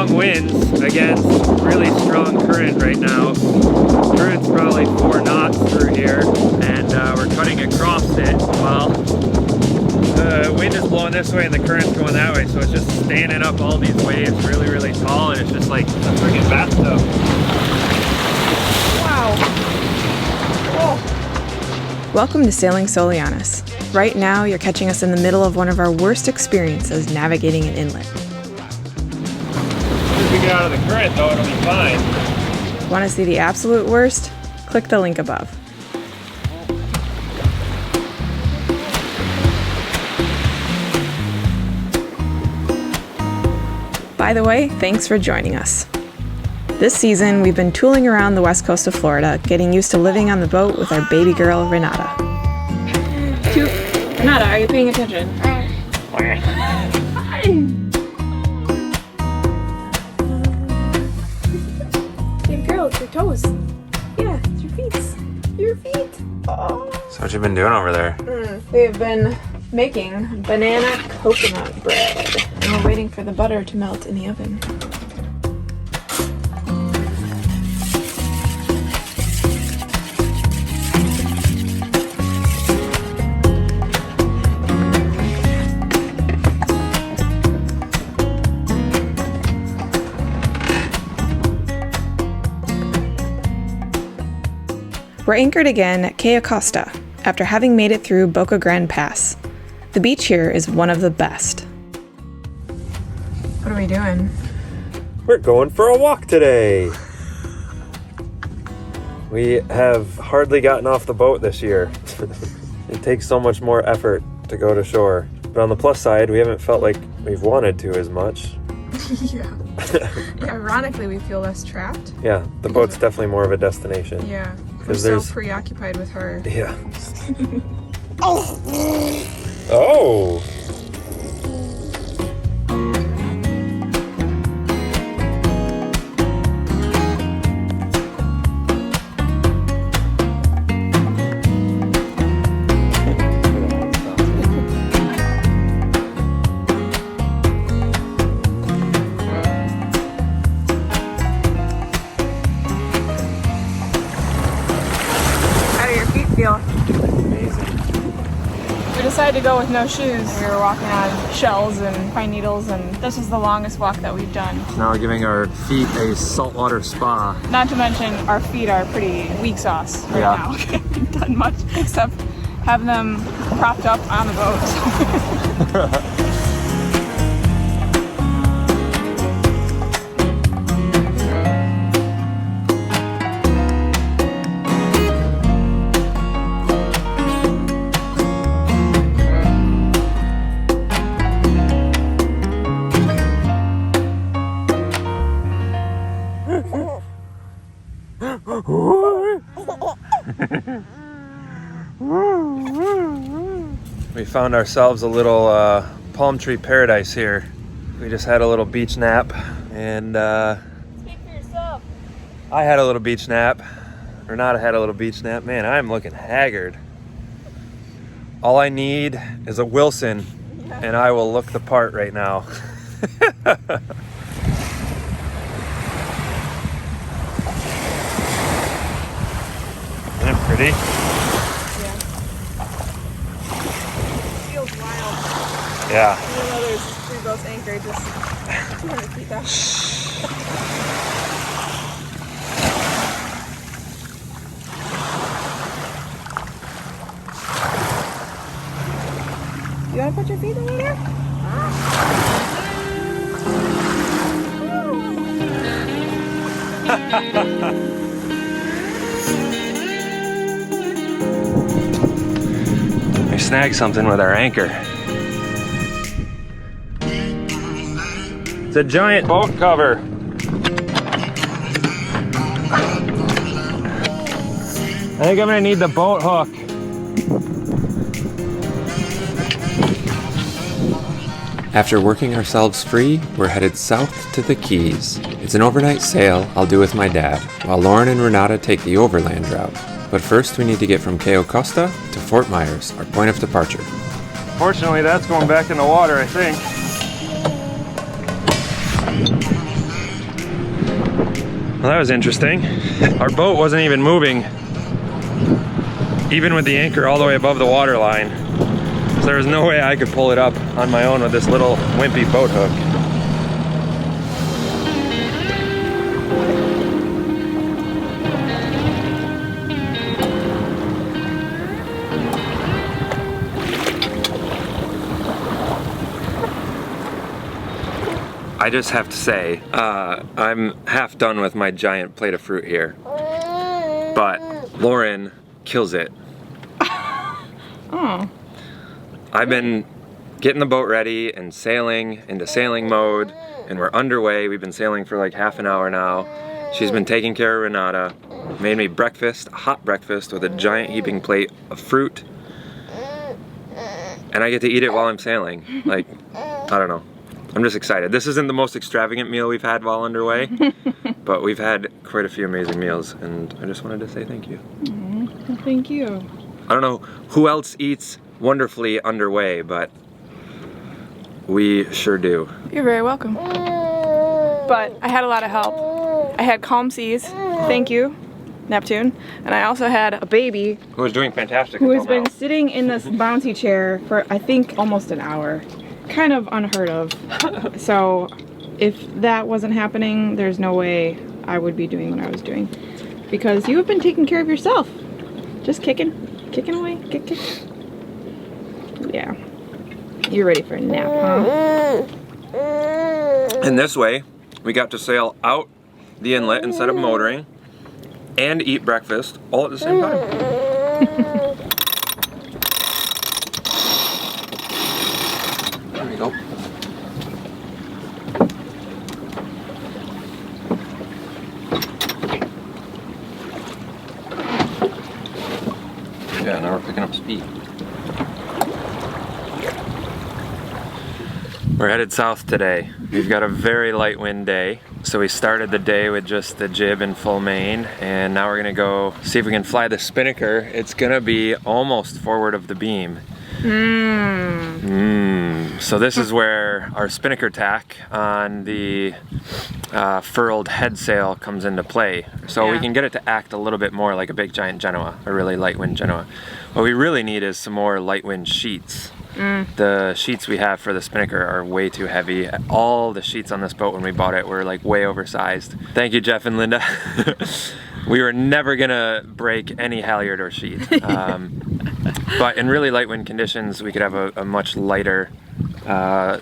strong winds against really strong current right now. Current's probably 4 knots through here, and we're cutting across it. Well, the wind is blowing this way and the current's going that way, so it's just standing up all these waves really, really tall, and it's just like a freaking bathtub. Wow. Oh. Welcome to Sailing Soulianis. Right now, you're catching us in the middle of one of our worst experiences navigating an inlet. If we get out of the current, though, it'll be fine. Want to see the absolute worst? Click the link above. By the way, thanks for joining us. This season, we've been tooling around the west coast of Florida, getting used to living on the boat with our baby girl, Renata. Renata, are you paying attention? Baby girl, it's your toes. Yeah, it's your feet. Your feet. Oh. So what you been doing over there? We've been making banana coconut bread. And we're waiting for the butter to melt in the oven. We're anchored again at Cayo Costa after having made it through Boca Grande Pass. The beach here is one of the best. What are we doing? We're going for a walk today. We have hardly gotten off the boat this year. It takes so much more effort to go to shore. But on the plus side, we haven't felt like we've wanted to as much. Yeah. Ironically, we feel less trapped. Yeah, the boat's definitely more of a destination. Yeah, we're so preoccupied with her. Yeah. Oh! We decided to go with no shoes. We were walking on shells and pine needles, and this is the longest walk that we've done. Now we're giving our feet a saltwater spa. Not to mention, our feet are pretty weak sauce right now. We haven't done much except have them propped up on the boat. We found ourselves a little palm tree paradise here. We just had a little beach nap, and Speak for yourself. I had a little beach nap. Renata had a little beach nap. Man, I'm looking haggard. All I need is a Wilson, and I will look the part right now. Isn't it pretty? Feels wild. Yeah. Even though there's 3 boats anchored just 200 feet out. You want to put your feet in there? We snagged something with our anchor. It's a giant boat cover. I think I'm gonna need the boat hook. After working ourselves free, we're headed south to the Keys. It's an overnight sail I'll do with my dad, while Lauren and Renata take the overland route. But first we need to get from Cayo Costa to Fort Myers, our point of departure. Fortunately, that's going back in the water, I think. Well, that was interesting. Our boat wasn't even moving, even with the anchor all the way above the water line. So there was no way I could pull it up on my own with this little wimpy boat hook. I just have to say, I'm half done with my giant plate of fruit here, but Lauren kills it. Oh. I've been getting the boat ready and sailing into sailing mode, and we're underway. We've been sailing for like half an hour now. She's been taking care of Renata, made me breakfast, a hot breakfast with a giant heaping plate of fruit, and I get to eat it while I'm sailing. Like, I don't know. I'm just excited. This isn't the most extravagant meal we've had while underway, but we've had quite a few amazing meals, and I just wanted to say thank you. Well, thank you. I don't know who else eats wonderfully underway, but we sure do. You're very welcome. But I had a lot of help. I had calm seas. Thank you, Neptune. And I also had a baby Who was doing fantastic. who has until been now. sitting in this bouncy chair for I think almost an hour. Kind of unheard of. So if that wasn't happening, there's no way I would be doing what I was doing. Because you have been taking care of yourself. Just kicking away, kick. Yeah. You're ready for a nap, huh? And this way, we got to sail out the inlet instead of motoring and eat breakfast all at the same time. There we go. Yeah, now we're picking up speed. We're headed south today. We've got a very light wind day. So we started the day with just the jib and full main, and now we're gonna go see if we can fly the spinnaker. It's gonna be almost forward of the beam. So this is where our spinnaker tack on the furled head sail comes into play. So we can get it to act a little bit more like a big giant Genoa, a really light wind Genoa. What we really need is some more light wind sheets. The sheets we have for the spinnaker are way too heavy. All the sheets on this boat when we bought it were like way oversized. Thank you, Jeff and Linda. We were never gonna break any halyard or sheet. But in really light wind conditions, we could have a much lighter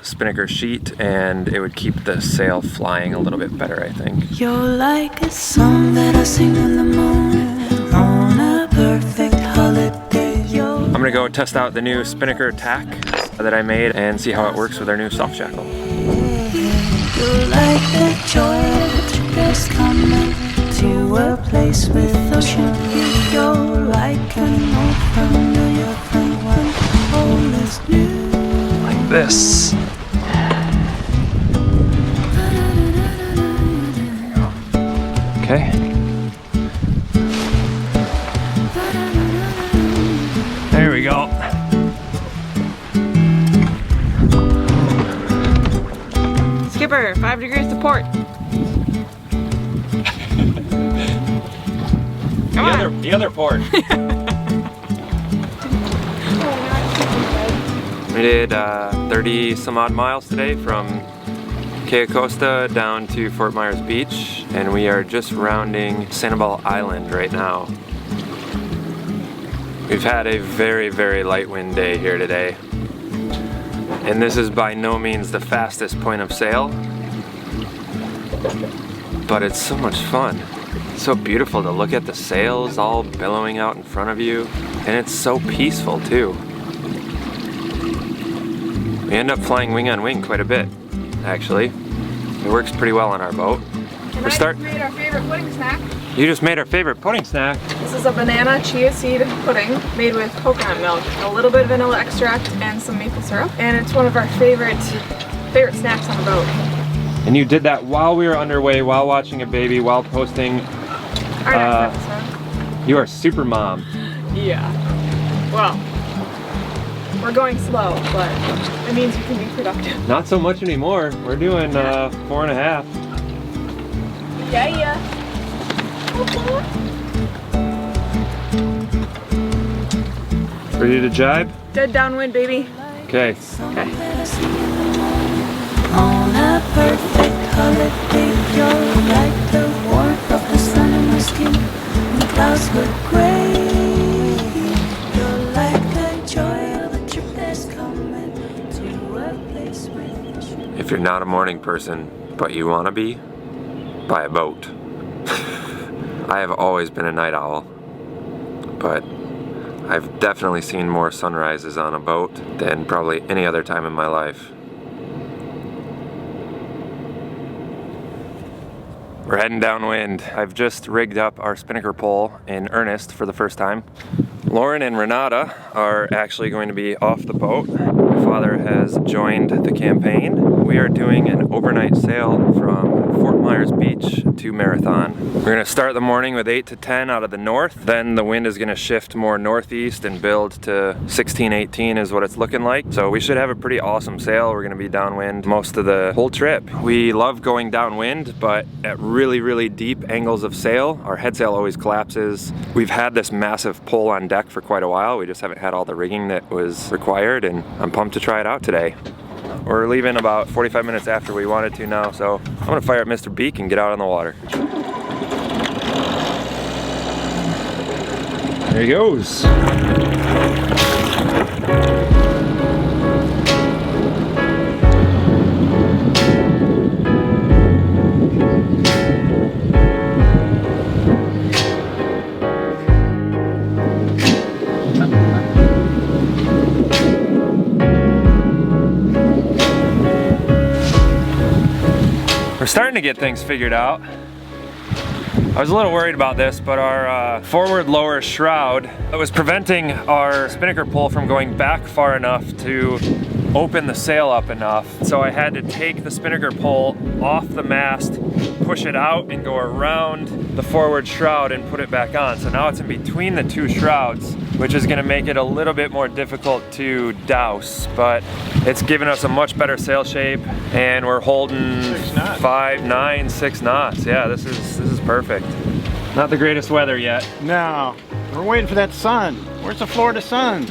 spinnaker sheet, and it would keep the sail flying a little bit better, I think. You're like a song that I sing in the morning on a perfect holiday. I'm gonna go test out the new spinnaker tack that I made and see how it works with our new soft shackle. You're like the joy of a trip that's coming to a place with ocean view. You're like an old friend, you're friend when all is new. Like this. Okay. There we go. Skipper, 5 degrees to port. The other port. We did 30 some odd miles today from Cayo Costa down to Fort Myers Beach, and we are just rounding Sanibel Island right now. We've had a very, very light wind day here today, and this is by no means the fastest point of sail, but it's so much fun. It's so beautiful to look at the sails all billowing out in front of you, and it's so peaceful too. We end up flying wing on wing quite a bit, actually. It works pretty well on our boat. And I just made our favorite pudding snack. You just made our favorite pudding snack. This is a banana chia seed pudding made with coconut milk, a little bit of vanilla extract, and some maple syrup. And it's one of our favorite snacks on the boat. And you did that while we were underway, while watching a baby, while posting. Our next episode. You are super mom. Yeah. Well, we're going slow, but it means you can be productive. Not so much anymore. We're doing 4.5. Yeah. Ready to jibe? Dead downwind, baby. Okay. On a perfect holiday, you're like the warmth of the sun in my skin. When clouds look gray, you're like the joy of a trip that's coming to a place with you. If you're not a morning person, but you want to be, buy a boat. I have always been a night owl, but I've definitely seen more sunrises on a boat than probably any other time in my life. We're heading downwind. I've just rigged up our spinnaker pole in earnest for the first time. Lauren and Renata are actually going to be off the boat. My father has joined the campaign. We are doing an overnight sail from Fort Myers Beach to Marathon. We're going to start the morning with 8 to 10 out of the north. Then the wind is going to shift more northeast and build to 16, 18 is what it's looking like. So we should have a pretty awesome sail. We're going to be downwind most of the whole trip. We love going downwind, but at really, really deep angles of sail, our head sail always collapses. We've had this massive pole on deck for quite a while. We just haven't had all the rigging that was required, and I'm pumped to try it out today. We're leaving about 45 minutes after we wanted to now, so I'm gonna fire up Mr. Beak and get out on the water. There he goes. We're starting to get things figured out. I was a little worried about this, but our forward lower shroud was preventing our spinnaker pole from going back far enough to open the sail up enough. So I had to take the spinnaker pole off the mast, push it out, and go around the forward shroud and put it back on. So now it's in between the two shrouds, which is gonna make it a little bit more difficult to douse, but it's given us a much better sail shape, and we're holding 5, 9, 6 knots. Yeah, this is perfect. Not the greatest weather yet. No, we're waiting for that sun. Where's the Florida sun?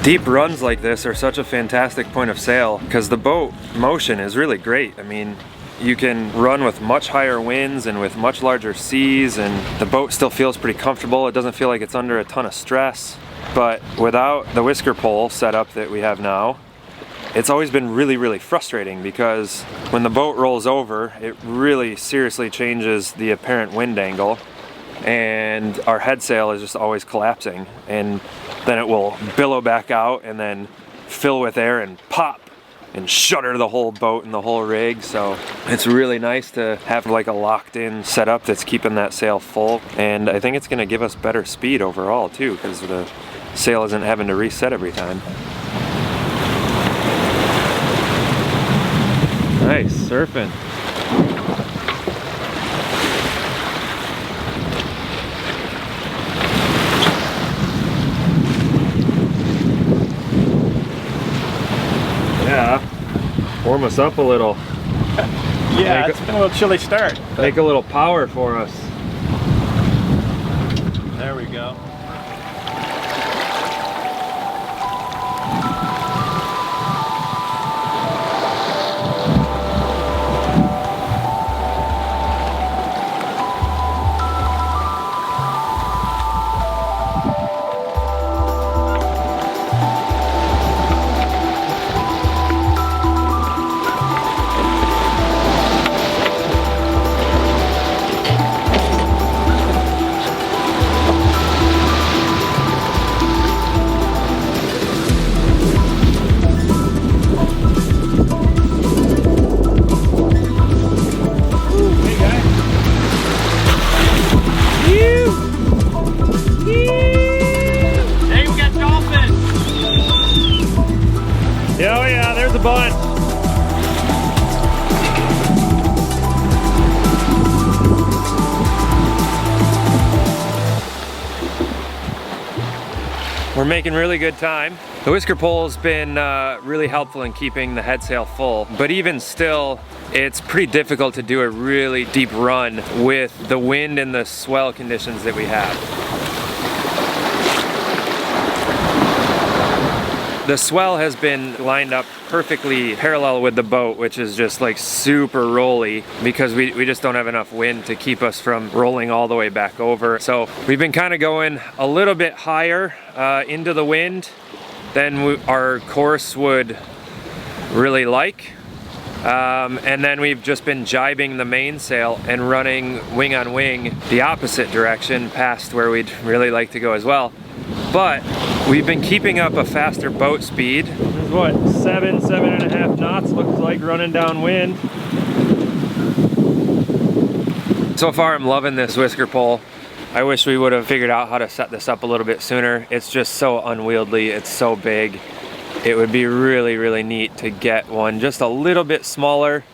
Deep runs like this are such a fantastic point of sail because the boat motion is really great. I mean, you can run with much higher winds and with much larger seas, and the boat still feels pretty comfortable. It doesn't feel like it's under a ton of stress. But without the whisker pole setup that we have now, it's always been really, really frustrating because when the boat rolls over, it really seriously changes the apparent wind angle, and our head sail is just always collapsing, and then it will billow back out and then fill with air and pop and shutter the whole boat and the whole rig. So it's really nice to have like a locked in setup that's keeping that sail full, and I think it's going to give us better speed overall too because the sail isn't having to reset every time. Nice surfing. Yeah, warm us up a little. Yeah, it's been a little chilly start. Make a little power for us. There we go. We're making really good time. The whisker pole's been really helpful in keeping the head sail full, but even still, it's pretty difficult to do a really deep run with the wind and the swell conditions that we have. The swell has been lined up perfectly parallel with the boat, which is just like super rolly because we just don't have enough wind to keep us from rolling all the way back over. So we've been kind of going a little bit higher into the wind than our course would really like. And then we've just been jibing the mainsail and running wing on wing the opposite direction past where we'd really like to go as well. But we've been keeping up a faster boat speed. This is what, 7.5 knots looks like running downwind. So far I'm loving this whisker pole. I wish we would have figured out how to set this up a little bit sooner. It's just so unwieldy, it's so big. It would be really, really neat to get one just a little bit smaller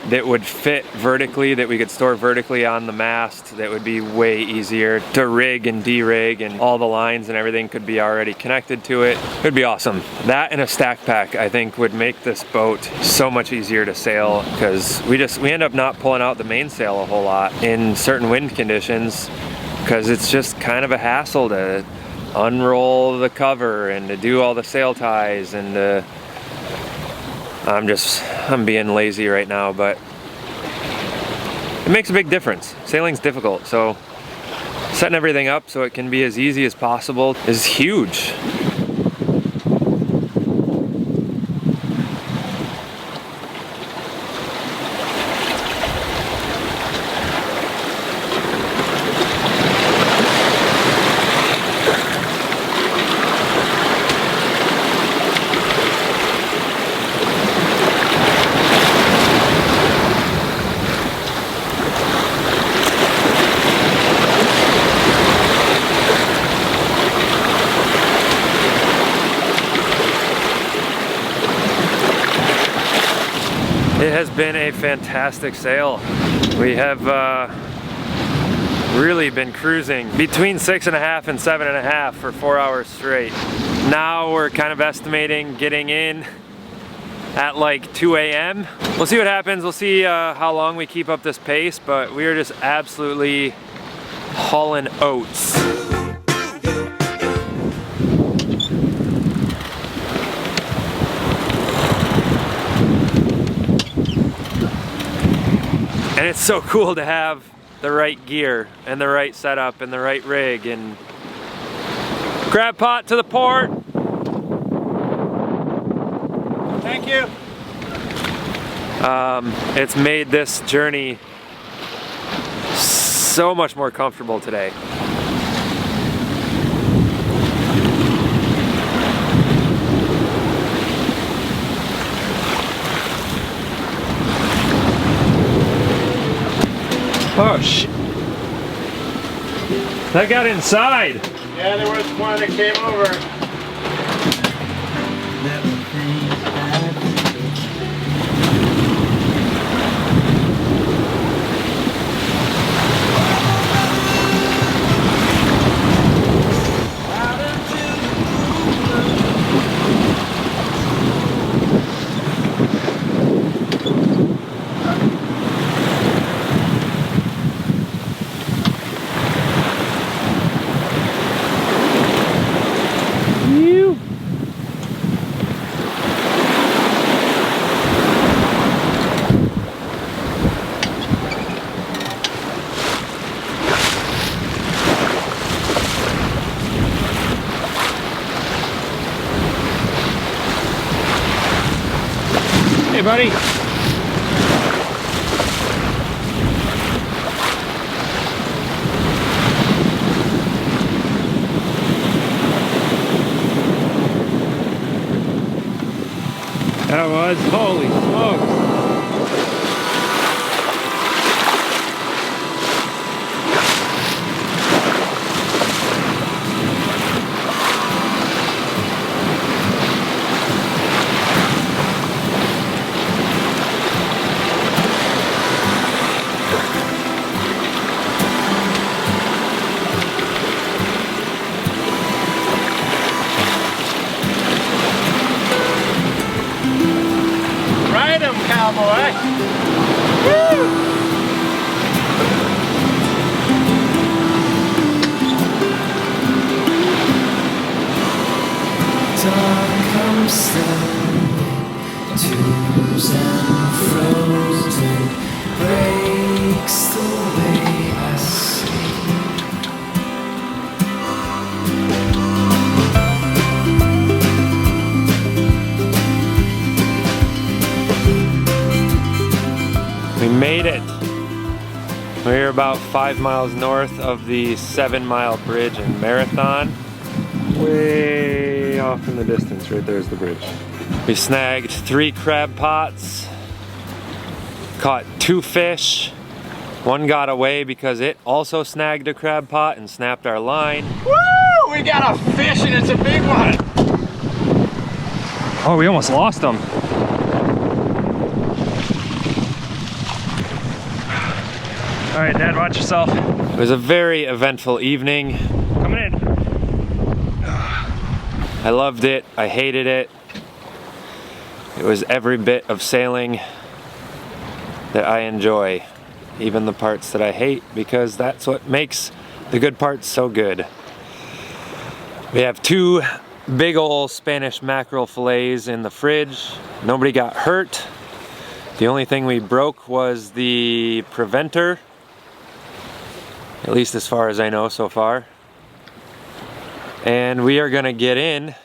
that would fit vertically, that we could store vertically on the mast, that would be way easier to rig and de-rig, and all the lines and everything could be already connected to it. It would be awesome. That and a stack pack I think would make this boat so much easier to sail, because we end up not pulling out the mainsail a whole lot in certain wind conditions because it's just kind of a hassle to unroll the cover and to do all the sail ties, and I'm being lazy right now, but it makes a big difference. Sailing's difficult, so setting everything up so it can be as easy as possible is huge. It has been a fantastic sail. We have really been cruising between 6.5 and 7.5 for 4 hours straight. Now we're kind of estimating getting in at like 2 a.m. We'll see what happens. We'll see how long we keep up this pace, but we are just absolutely hauling oats. And it's so cool to have the right gear and the right setup and the right rig. And crab pot to the port. Thank you. It's made this journey so much more comfortable today. Oh shit. That got inside. Yeah, there was one that came over. Hey, buddy. That was, holy smokes. about 5 miles north of the 7-mile bridge in Marathon. Way off in the distance, right there's the bridge. We snagged 3 crab pots, caught 2 fish. One got away because it also snagged a crab pot and snapped our line. Woo! We got a fish and it's a big one. Oh, we almost lost them. All right, Dad, watch yourself. It was a very eventful evening. Coming in. I loved it, I hated it. It was every bit of sailing that I enjoy. Even the parts that I hate, because that's what makes the good parts so good. We have 2 big ol' Spanish mackerel fillets in the fridge. Nobody got hurt. The only thing we broke was the preventer, at least as far as I know so far. And we are gonna get in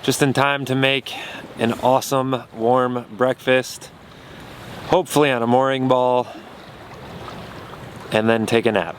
just in time to make an awesome warm breakfast, hopefully on a mooring ball, and then take a nap.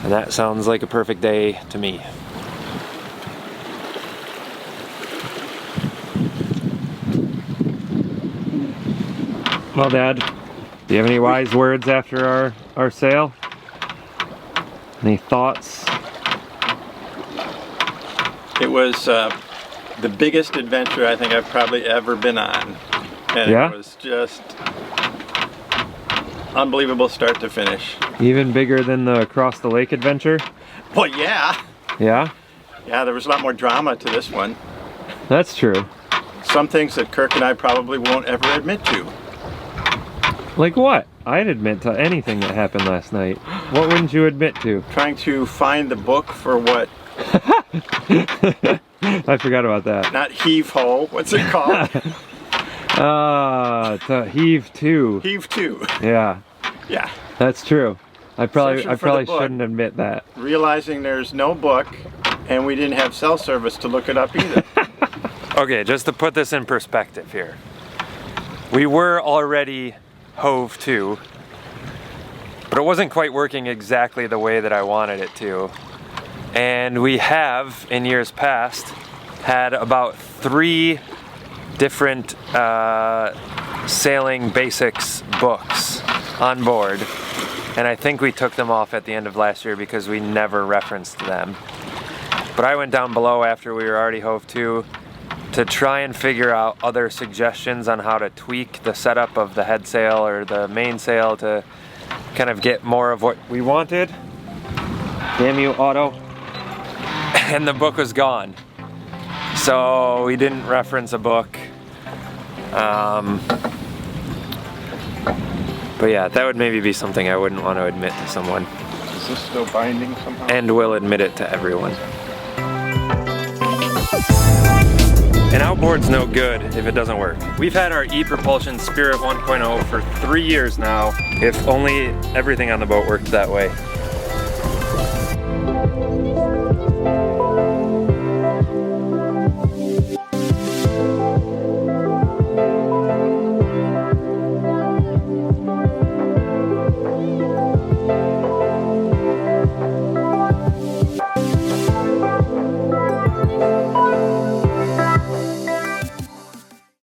And that sounds like a perfect day to me. Well, Dad, do you have any wise words after our sail? Any thoughts? It was the biggest adventure I think I've probably ever been on. And Yeah? it was just unbelievable start to finish. Even bigger than the across the lake adventure? Well, yeah. Yeah? Yeah, there was a lot more drama to this one. That's true. Some things that Kirk and I probably won't ever admit to. Like what? I'd admit to anything that happened last night. What wouldn't you admit to? Trying to find the book for what? I forgot about that. Not heave ho. What's it called? To heave to. Heave to. Yeah, Yeah. that's true. I probably Searching for the book. shouldn't admit that. Realizing there's no book and we didn't have cell service to look it up either. Okay, just to put this in perspective here. We were already hove to, but it wasn't quite working exactly the way that I wanted it to. And we have, in years past, had about 3 different sailing basics books on board. And I think we took them off at the end of last year because we never referenced them. But I went down below after we were already hove to try and figure out other suggestions on how to tweak the setup of the head sail or the mainsail to kind of get more of what we wanted. Damn you, Otto. And the book was gone. So we didn't reference a book. But yeah, that would maybe be something I wouldn't want to admit to someone. Is this still binding somehow? And will admit it to everyone. An outboard's no good if it doesn't work. We've had our e-propulsion Spirit 1.0 for 3 years now. If only everything on the boat worked that way.